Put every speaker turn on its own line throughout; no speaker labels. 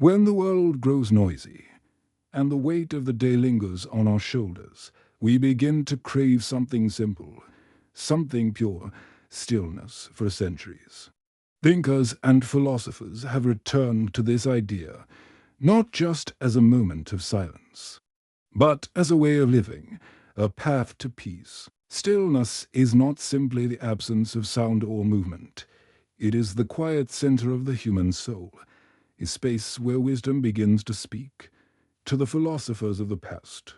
When the world grows noisy, and the weight of the day lingers on our shoulders, we begin to crave something simple, something pure, stillness for centuries. Thinkers and philosophers have returned to this idea, not just as a moment of silence, but as a way of living, a path to peace. Stillness is not simply the absence of sound or movement. It is the quiet center of the human soul, a space where wisdom begins to speak. To the philosophers of the past,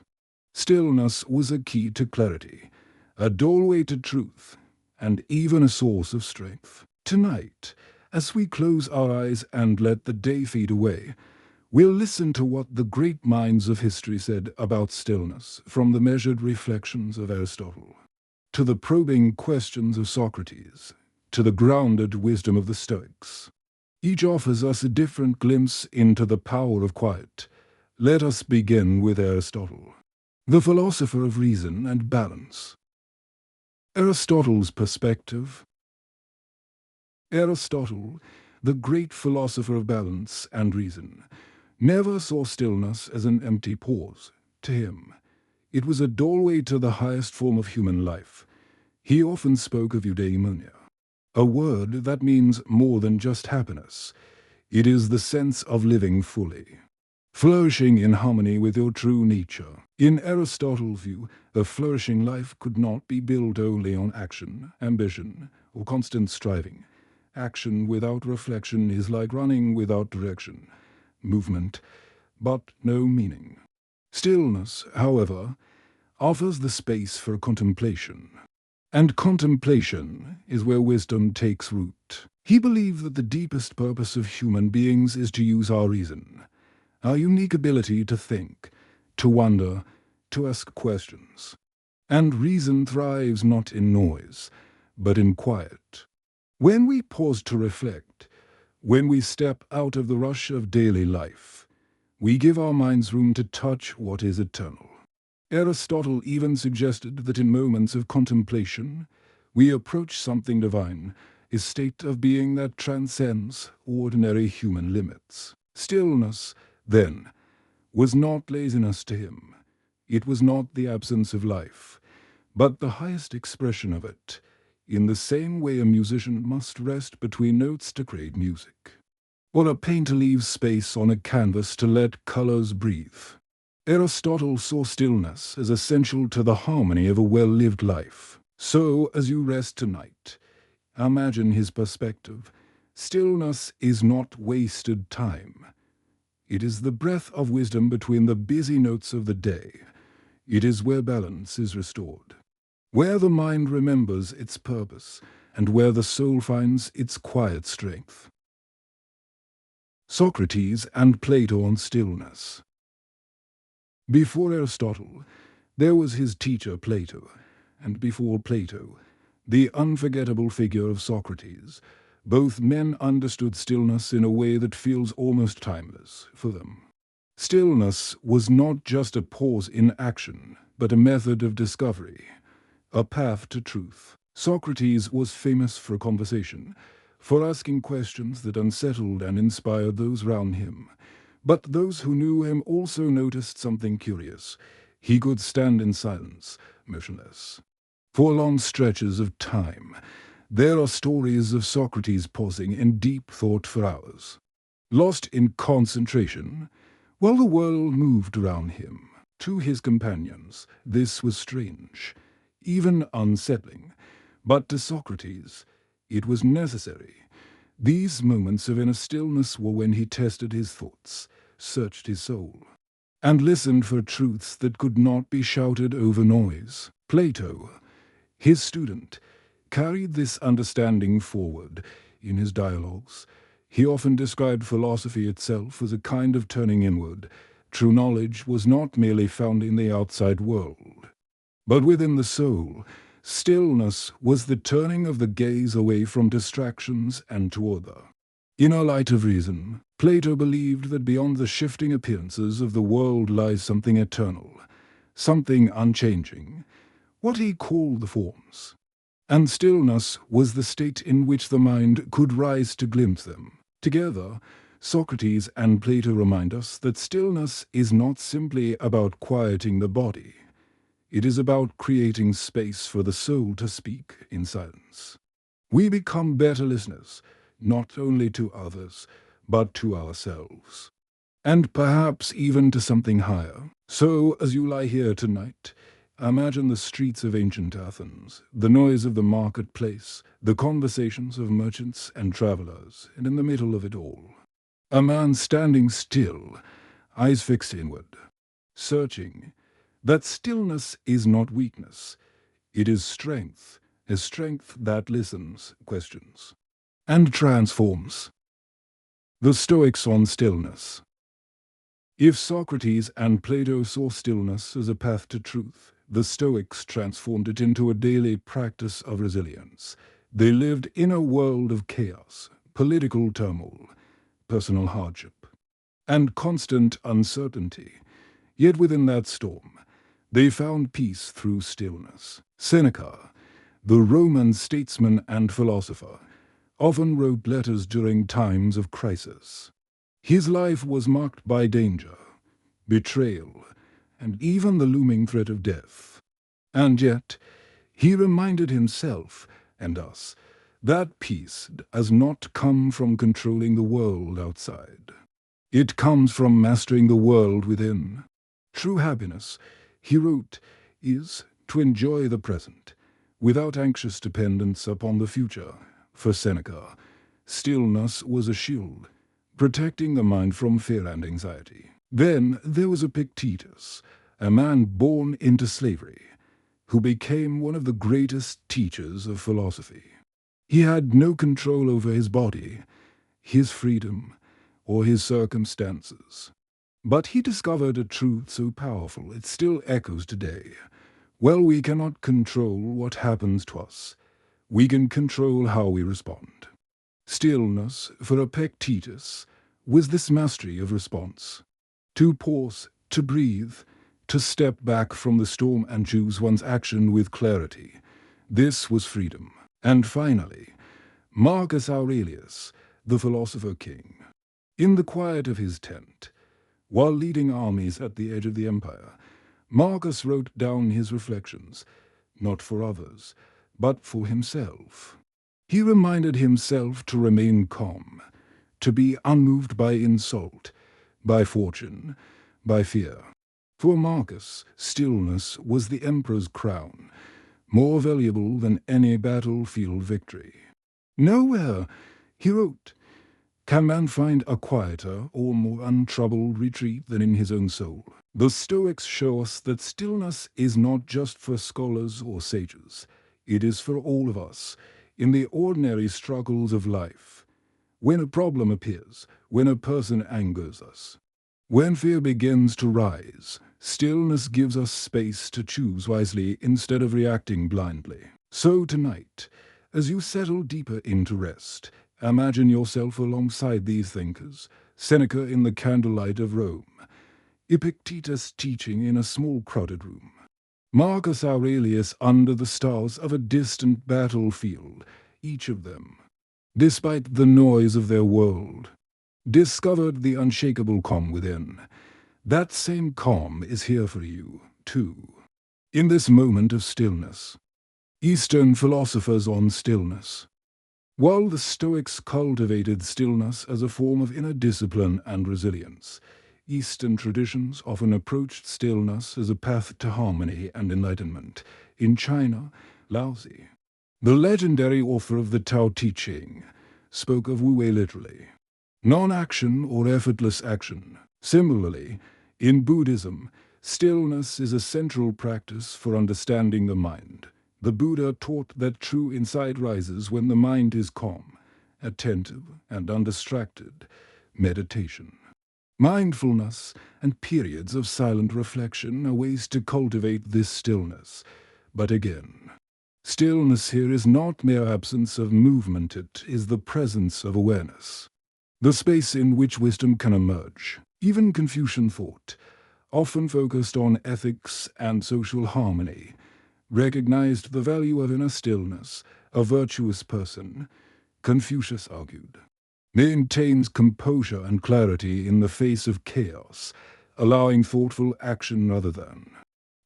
stillness was a key to clarity, a doorway to truth, and even a source of strength. Tonight, as we close our eyes and let the day fade away, we'll listen to what the great minds of history said about stillness, from the measured reflections of Aristotle, to the probing questions of Socrates, to the grounded wisdom of the Stoics. Each offers us a different glimpse into the power of quiet. Let us begin with Aristotle, the philosopher of reason and balance. Aristotle's perspective. Aristotle, the great philosopher of balance and reason, never saw stillness as an empty pause. To him, it was a doorway to the highest form of human life. He often spoke of eudaimonia, a word that means more than just happiness. It is the sense of living fully, flourishing in harmony with your true nature. In Aristotle's view, a flourishing life could not be built only on action, ambition, or constant striving. Action without reflection is like running without direction, movement, but no meaning. Stillness, however, offers the space for contemplation. And contemplation is where wisdom takes root. He believed that the deepest purpose of human beings is to use our reason, our unique ability to think, to wonder, to ask questions. And reason thrives not in noise, but in quiet. When we pause to reflect, when we step out of the rush of daily life, we give our minds room to touch what is eternal. Aristotle even suggested that in moments of contemplation, we approach something divine, a state of being that transcends ordinary human limits. Stillness, then, was not laziness to him. It was not the absence of life, but the highest expression of it, in the same way a musician must rest between notes to create music, or a painter leaves space on a canvas to let colors breathe. Aristotle saw stillness as essential to the harmony of a well-lived life. So, as you rest tonight, imagine his perspective. Stillness is not wasted time. It is the breath of wisdom between the busy notes of the day. It is where balance is restored, where the mind remembers its purpose, and where the soul finds its quiet strength. Socrates and Plato on stillness. Before Aristotle, there was his teacher Plato, and before Plato, the unforgettable figure of Socrates. Both men understood stillness in a way that feels almost timeless for them. Stillness was not just a pause in action, but a method of discovery, a path to truth. Socrates was famous for conversation, for asking questions that unsettled and inspired those round him. But those who knew him also noticed something curious. He could stand in silence, motionless, for long stretches of time. There are stories of Socrates pausing in deep thought for hours, lost in concentration, while the world moved around him. To his companions, this was strange, even unsettling. But to Socrates, it was necessary. These moments of inner stillness were when he tested his thoughts, searched his soul, and listened for truths that could not be shouted over noise. Plato, his student, carried this understanding forward. In his dialogues, he often described philosophy itself as a kind of turning inward. True knowledge was not merely found in the outside world, but within the soul. Stillness was the turning of the gaze away from distractions and toward the inner light of reason. Plato believed that beyond the shifting appearances of the world lies something eternal, something unchanging, what he called the forms. And stillness was the state in which the mind could rise to glimpse them. Together, Socrates and Plato remind us that stillness is not simply about quieting the body. It is about creating space for the soul to speak in silence. We become better listeners, not only to others, but to ourselves, and perhaps even to something higher. So, as you lie here tonight, imagine the streets of ancient Athens, the noise of the marketplace, the conversations of merchants and travelers, and in the middle of it all, a man standing still, eyes fixed inward, searching. That stillness is not weakness, it is strength, a strength that listens, questions, and transforms. The Stoics on stillness. If Socrates and Plato saw stillness as a path to truth, the Stoics transformed it into a daily practice of resilience. They lived in a world of chaos, political turmoil, personal hardship, and constant uncertainty. Yet within that storm, they found peace through stillness. Seneca, the Roman statesman and philosopher, often wrote letters during times of crisis. His life was marked by danger, betrayal, and even the looming threat of death. And yet, he reminded himself and us that peace does not come from controlling the world outside. It comes from mastering the world within. True happiness, he wrote, is to enjoy the present, without anxious dependence upon the future. For Seneca, stillness was a shield, protecting the mind from fear and anxiety. Then there was Epictetus, a man born into slavery, who became one of the greatest teachers of philosophy. He had no control over his body, his freedom, or his circumstances. But he discovered a truth so powerful it still echoes today. While we cannot control what happens to us, we can control how we respond. Stillness, for Epictetus, was this mastery of response. To pause, to breathe, to step back from the storm and choose one's action with clarity. This was freedom. And finally, Marcus Aurelius, the philosopher king. In the quiet of his tent, while leading armies at the edge of the empire, Marcus wrote down his reflections, not for others, but for himself. He reminded himself to remain calm, to be unmoved by insult, by fortune, by fear. For Marcus, stillness was the emperor's crown, more valuable than any battlefield victory. Nowhere, he wrote, can man find a quieter or more untroubled retreat than in his own soul. The Stoics show us that stillness is not just for scholars or sages. It is for all of us, in the ordinary struggles of life. When a problem appears, when a person angers us, when fear begins to rise, stillness gives us space to choose wisely instead of reacting blindly. So tonight, as you settle deeper into rest, imagine yourself alongside these thinkers, Seneca in the candlelight of Rome, Epictetus teaching in a small crowded room, Marcus Aurelius under the stars of a distant battlefield, each of them, despite the noise of their world, discovered the unshakable calm within. That same calm is here for you, too. In this moment of stillness, Eastern philosophers on stillness. While the Stoics cultivated stillness as a form of inner discipline and resilience, Eastern traditions often approached stillness as a path to harmony and enlightenment. In China, Laozi, the legendary author of the Tao Te Ching, spoke of wu-wei literally, non-action or effortless action. Similarly, in Buddhism, stillness is a central practice for understanding the mind. The Buddha taught that true insight rises when the mind is calm, attentive, and undistracted. Meditation, mindfulness, and periods of silent reflection are ways to cultivate this stillness. But again, stillness here is not mere absence of movement, it is the presence of awareness, the space in which wisdom can emerge. Even Confucian thought, often focused on ethics and social harmony, recognized the value of inner stillness. A virtuous person, Confucius argued, maintains composure and clarity in the face of chaos, allowing thoughtful action rather than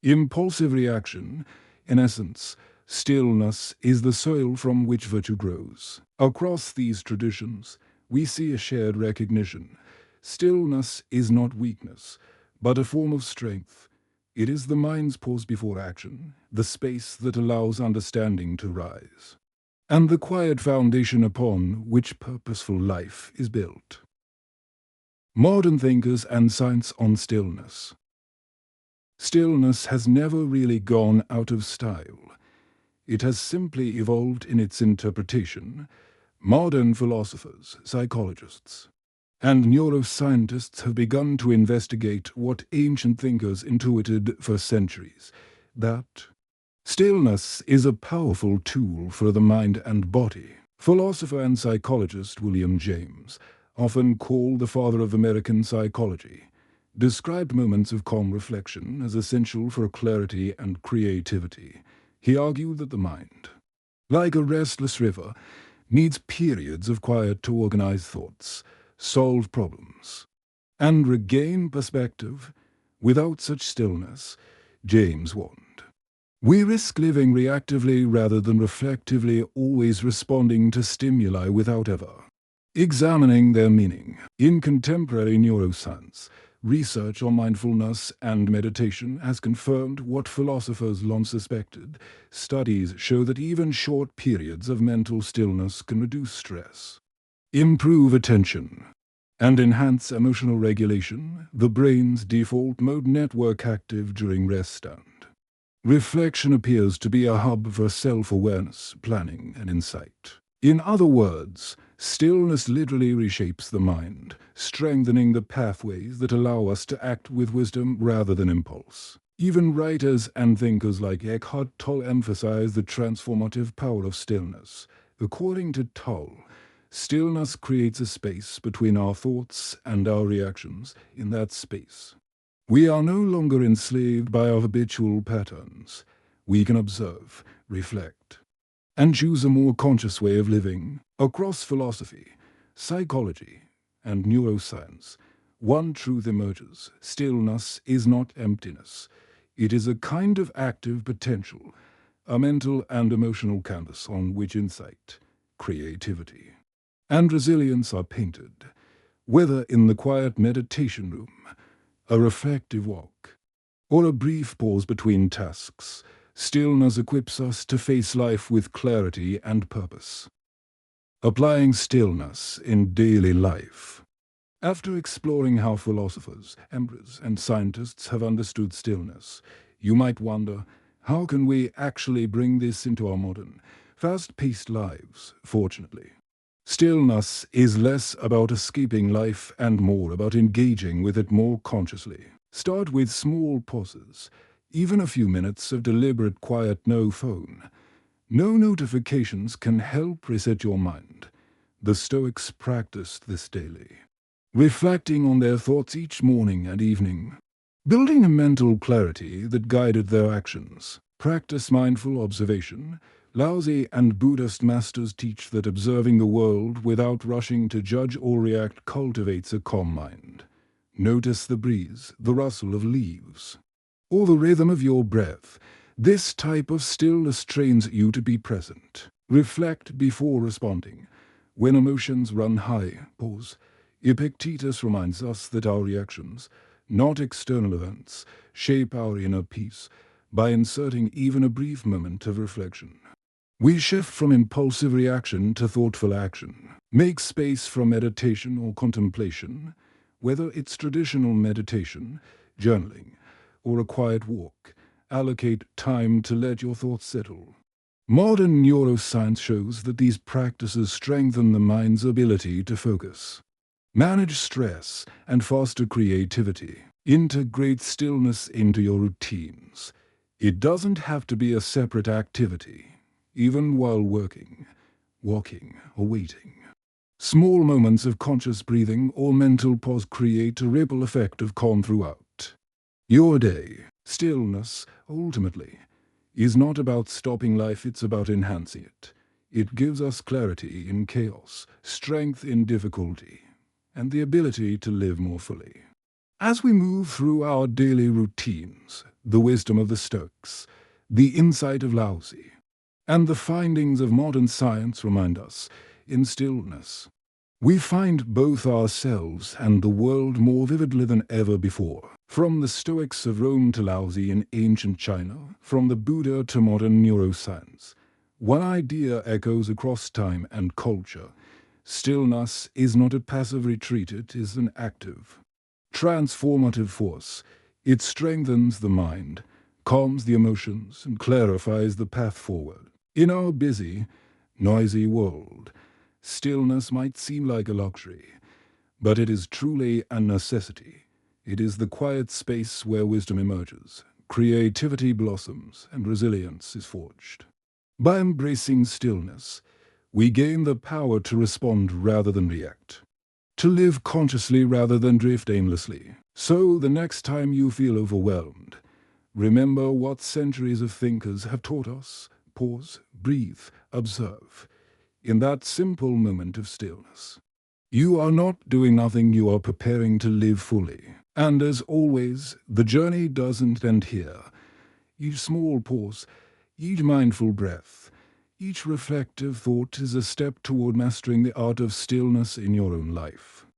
impulsive reaction. In essence, stillness is the soil from which virtue grows. Across these traditions, we see a shared recognition. Stillness is not weakness, but a form of strength. It is the mind's pause before action, the space that allows understanding to rise, and the quiet foundation upon which purposeful life is built. Modern thinkers and science on stillness. Stillness has never really gone out of style. It has simply evolved in its interpretation. Modern philosophers, psychologists, and neuroscientists have begun to investigate what ancient thinkers intuited for centuries, that stillness is a powerful tool for the mind and body. Philosopher and psychologist William James, often called the father of American psychology, described moments of calm reflection as essential for clarity and creativity. He argued that the mind, like a restless river, needs periods of quiet to organize thoughts, solve problems, and regain perspective. Without such stillness, James warned, we risk living reactively rather than reflectively, always responding to stimuli without ever examining their meaning. In contemporary neuroscience, research on mindfulness and meditation has confirmed what philosophers long suspected. Studies show that even short periods of mental stillness can reduce stress, improve attention, and enhance emotional regulation, the brain's default mode network active during rest and reflection appears to be a hub for self-awareness, planning, and insight. In other words, stillness literally reshapes the mind, strengthening the pathways that allow us to act with wisdom rather than impulse. Even writers and thinkers like Eckhart Tolle emphasize the transformative power of stillness. According to Tolle, stillness creates a space between our thoughts and our reactions. In that space, we are no longer enslaved by our habitual patterns. We can observe, reflect, and choose a more conscious way of living. Across philosophy, psychology, and neuroscience, one truth emerges: stillness is not emptiness. It is a kind of active potential, a mental and emotional canvas on which insight, creativity, and resilience are painted. Whether in the quiet meditation room, a reflective walk, or a brief pause between tasks, stillness equips us to face life with clarity and purpose. Applying stillness in daily life. After exploring how philosophers, emperors, and scientists have understood stillness, you might wonder, how can we actually bring this into our modern, fast-paced lives? Fortunately, stillness is less about escaping life and more about engaging with it more consciously. Start with small pauses, even a few minutes of deliberate quiet, no phone, no notifications, can help reset your mind. The Stoics practiced this daily, reflecting on their thoughts each morning and evening, building a mental clarity that guided their actions. Practice mindful observation. Laozi and Buddhist masters teach that observing the world without rushing to judge or react cultivates a calm mind. Notice the breeze, the rustle of leaves, or the rhythm of your breath. This type of stillness trains you to be present. Reflect before responding. When emotions run high, pause. Epictetus reminds us that our reactions, not external events, shape our inner peace by inserting even a brief moment of reflection. We shift from impulsive reaction to thoughtful action. Make space for meditation or contemplation, whether it's traditional meditation, journaling, or a quiet walk. Allocate time to let your thoughts settle. Modern neuroscience shows that these practices strengthen the mind's ability to focus, manage stress, and foster creativity. Integrate stillness into your routines. It doesn't have to be a separate activity, even while working, walking, or waiting. Small moments of conscious breathing or mental pause create a ripple effect of calm throughout your day. Stillness, ultimately, is not about stopping life, it's about enhancing it. It gives us clarity in chaos, strength in difficulty, and the ability to live more fully. As we move through our daily routines, the wisdom of the Stoics, the insight of Laozi, and the findings of modern science remind us, in stillness, we find both ourselves and the world more vividly than ever before. From the Stoics of Rome to Laozi in ancient China, from the Buddha to modern neuroscience, one idea echoes across time and culture. Stillness is not a passive retreat, it is an active, transformative force. It strengthens the mind, calms the emotions, and clarifies the path forward. In our busy, noisy world, stillness might seem like a luxury, but it is truly a necessity. It is the quiet space where wisdom emerges, creativity blossoms, and resilience is forged. By embracing stillness, we gain the power to respond rather than react, to live consciously rather than drift aimlessly. So the next time you feel overwhelmed, remember what centuries of thinkers have taught us. Pause, breathe, observe. In that simple moment of stillness, you are not doing nothing, you are preparing to live fully. And as always, the journey doesn't end here. Each small pause, each mindful breath, each reflective thought is a step toward mastering the art of stillness in your own life.